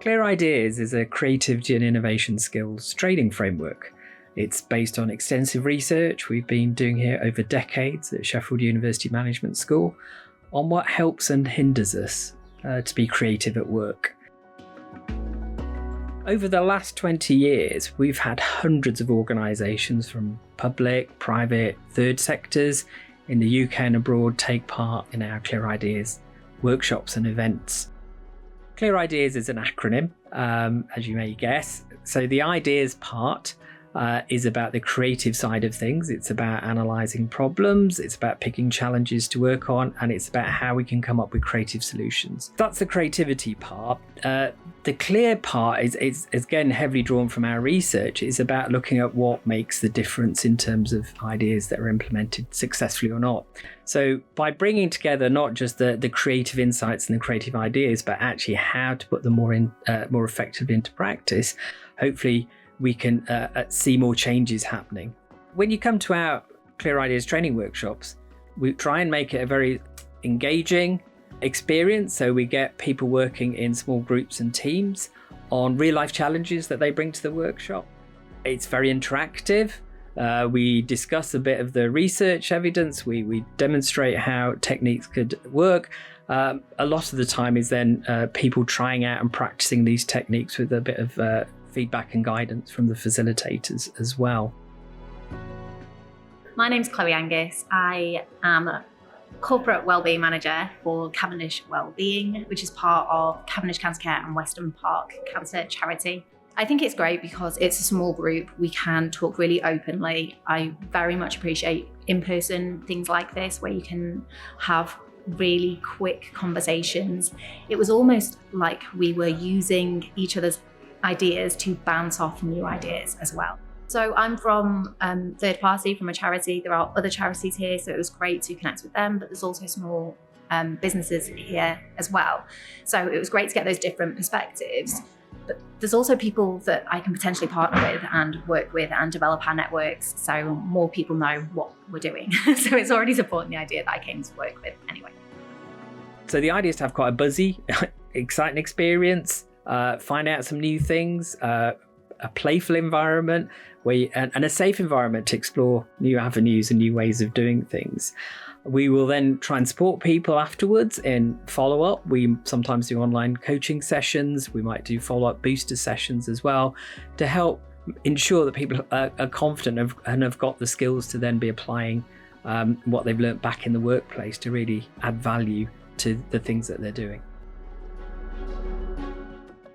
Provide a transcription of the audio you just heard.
Clear Ideas is a creativity and innovation skills training framework. It's based on extensive research we've been doing here over decades at Sheffield University Management School on what helps and hinders us to be creative at work. Over the last 20 years, we've had hundreds of organisations from public, private, third sectors in the UK and abroad take part in our Clear Ideas workshops and events. Clear Ideas is an acronym, as you may guess. So the ideas part is about the creative side of things. It's about analysing problems, it's about picking challenges to work on, and it's about how we can come up with creative solutions. That's the creativity part. The clear part is again heavily drawn from our research. It's about looking at what makes the difference in terms of ideas that are implemented successfully or not. So by bringing together not just the creative insights and the creative ideas, but actually how to put them more effectively into practice, hopefully we can see more changes happening. When you come to our Clear Ideas training workshops, we try and make it a very engaging experience. So we get people working in small groups and teams on real life challenges that they bring to the workshop. It's very interactive. We discuss a bit of the research evidence. We demonstrate how techniques could work. A lot of the time is then people trying out and practicing these techniques with a bit of feedback and guidance from the facilitators as well. My name's Chloe Angus. I am a corporate wellbeing manager for Cavendish Wellbeing, which is part of Cavendish Cancer Care and Weston Park Cancer Charity. I think it's great because it's a small group. We can talk really openly. I very much appreciate in-person things like this where you can have really quick conversations. It was almost like we were using each other's ideas to bounce off new ideas as well. So I'm from third party from a charity. There are other charities here, so it was great to connect with them, but there's also small businesses here as well. So it was great to get those different perspectives. But there's also people that I can potentially partner with and work with and develop our networks so more people know what we're doing. So it's already supporting the idea that I came to work with anyway. So the idea is to have quite a buzzy, exciting experience, find out some new things, a playful environment and a safe environment to explore new avenues and new ways of doing things. We will then try and support people afterwards in follow-up. We sometimes do online coaching sessions. We might do follow-up booster sessions as well to help ensure that people are confident and have got the skills to then be applying what they've learnt back in the workplace to really add value to the things that they're doing.